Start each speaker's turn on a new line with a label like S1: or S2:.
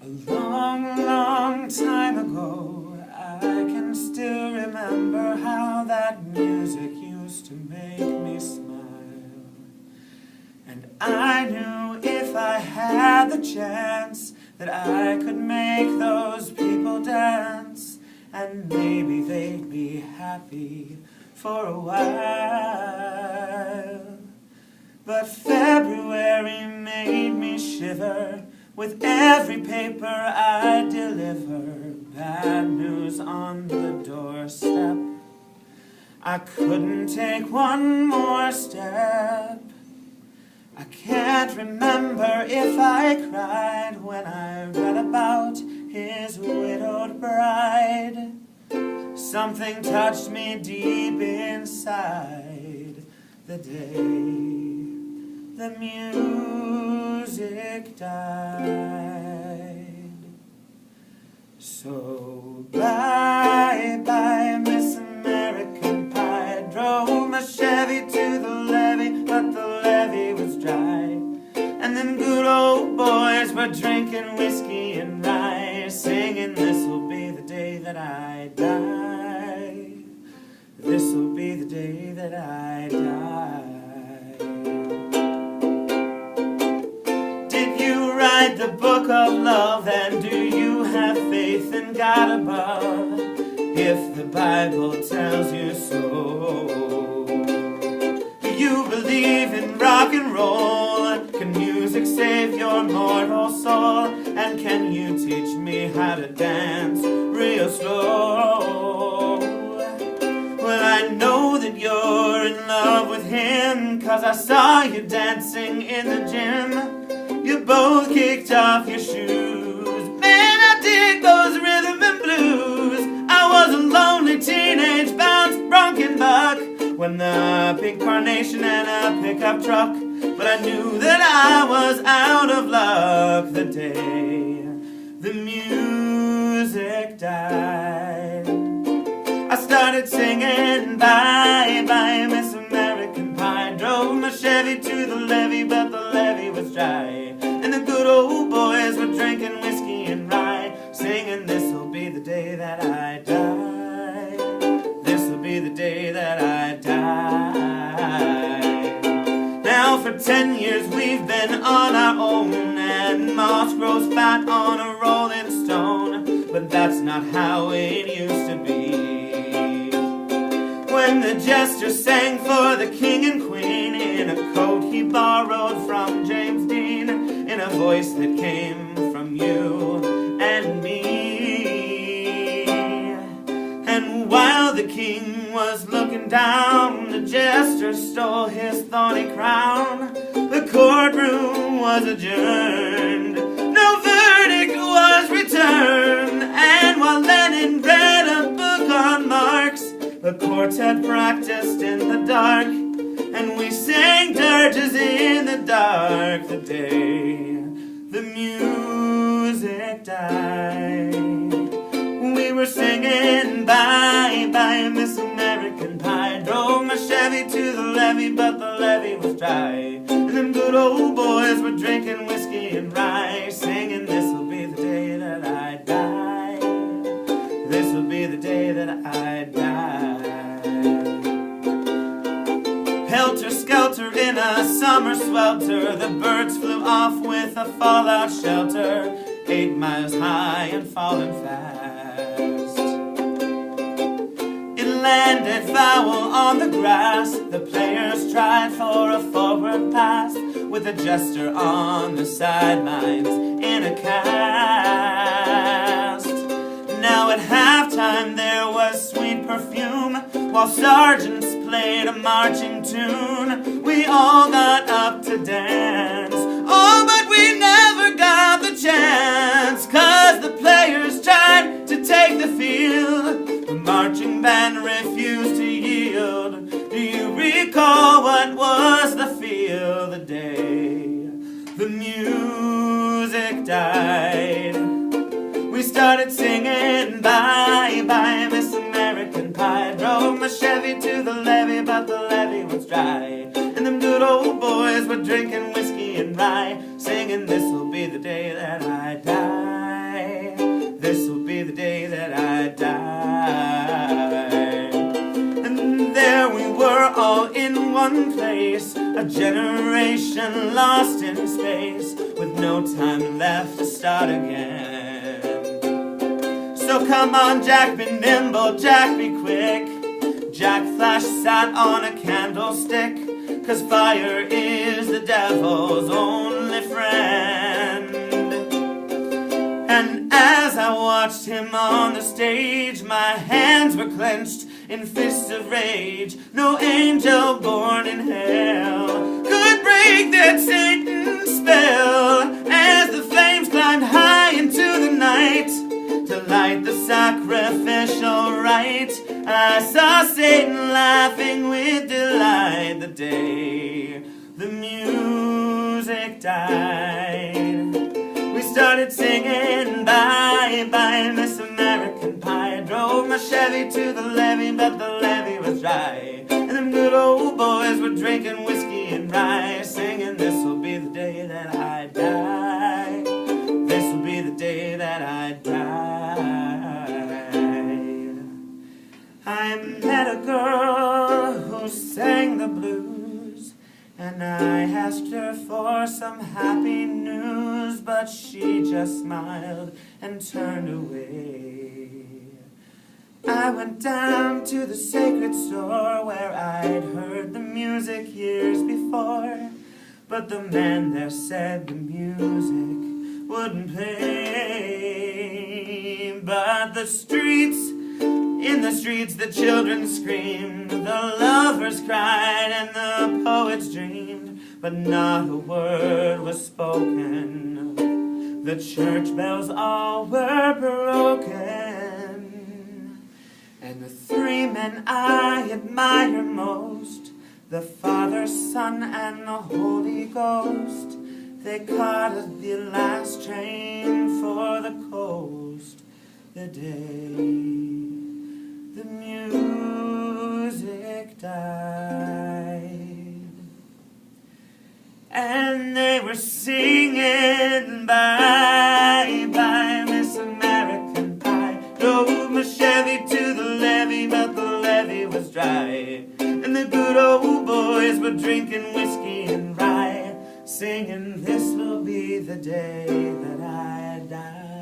S1: A long, long time ago, I can still remember how that music used to make me smile. And I knew if I had the chance that I could make those people dance, and maybe they'd be happy for a while. But February made me shiver with every paper I deliver. Bad news on the doorstep. I couldn't take one more step. I can't remember if I cried when I read about his widowed bride. Something touched me deep inside the day the music died. So bye-bye, Miss American Pie. Drove my Chevy to the levee, but the levee was dry. And them good old boys were drinking whiskey and rye, singing, "This'll be the day that I die. This'll be the day that I die." Write the book of love, and do you have faith in God above? If the Bible tells you so. Do you believe in rock and roll? Can music save your mortal soul? And can you teach me how to dance real slow? Well, I know that you're in love with him, 'cause I saw you dancing in the gym. You both kicked off your shoes. Man, I dig those rhythm and blues. I was a lonely teenage bounce bronkin' buck when the pink carnation and a pickup truck. But I knew that I was out of luck the day the music died. I started singing bye-bye, Miss American Pie. Drove my Chevy to the levee, but the levee was dry. And the good old boys were drinking whiskey and rye, singing, "This'll be the day that I die. This'll be the day that I die." Now for 10 years we've been on our own, and moss grows fat on a rolling stone. But that's not how it used to be. When the jester sang for the king and queen in a coat he borrowed from James Dean, in a voice that came from you and me. And while the king was looking down, the jester stole his thorny crown. The courtroom was adjourned, no verdict was returned. And while Lenin read a book on Marx, the quartet practiced in the dark, and we sang dirges in the dark the day the music died. We were singing bye-bye, Miss American Pie. Drove my Chevy to the levee, but the levee was dry. And them good old boys were drinking whiskey and rye, singing, "This'll be the day that I die. This'll be the day that I die." Helter-skelter in a summer swelter, the birds flew off with a fallout shelter, 8 miles high and falling fast. It landed foul on the grass. The players tried for a forward pass, with a jester on the sidelines in a cast. Now at halftime there was sweet perfume, while sergeants played a marching tune. We all got up to dance, oh, but we never got the chance, 'cause the players tried to take the field. The marching band refused to yield. Do you recall what was the feel the day the music died? We started singing bye-bye, Miss American Pie. Drove my Chevy to the levee, but the levee was dry. And them good old boys were drinking whiskey and rye, singing, "This'll be the day that I die. die. And there we were all in one place, a generation lost in space, with no time left to start again. So come on, Jack, be nimble, Jack, be quick. Jack Flash sat on a candlestick, 'cause fire is the devil's only friend. And as I watched him on the stage, my hands were clenched in fists of rage. No angel born in hell could break that Satan's spell. As the flames climbed high into the night to light the sacrificial rite, I saw Satan laughing with delight the day the music died. We started singing bye bye Miss American Pie. I drove my Chevy to the levee, but the levee was dry. And them good old boys were drinking whiskey and rye, singing, this'll be the day that I die. This'll be the day that I die. I met a girl who sang the blues, and I asked her for some happy news, but she just smiled and turned away. I went down to the sacred store where I'd heard the music years before, but the man there said the music wouldn't play. But in the streets the children screamed, the lovers cried, and the poets dreamed, but not a word was spoken. The church bells all were broken. And the three men I admire most, the Father, Son, and the Holy Ghost, they caught the last train for the coast the day the music died. And they were singing bye bye Miss American Pie. Drove my Chevy to the levee, but the levee was dry. And the good old boys were drinking whiskey and rye, singing, this will be the day that I die.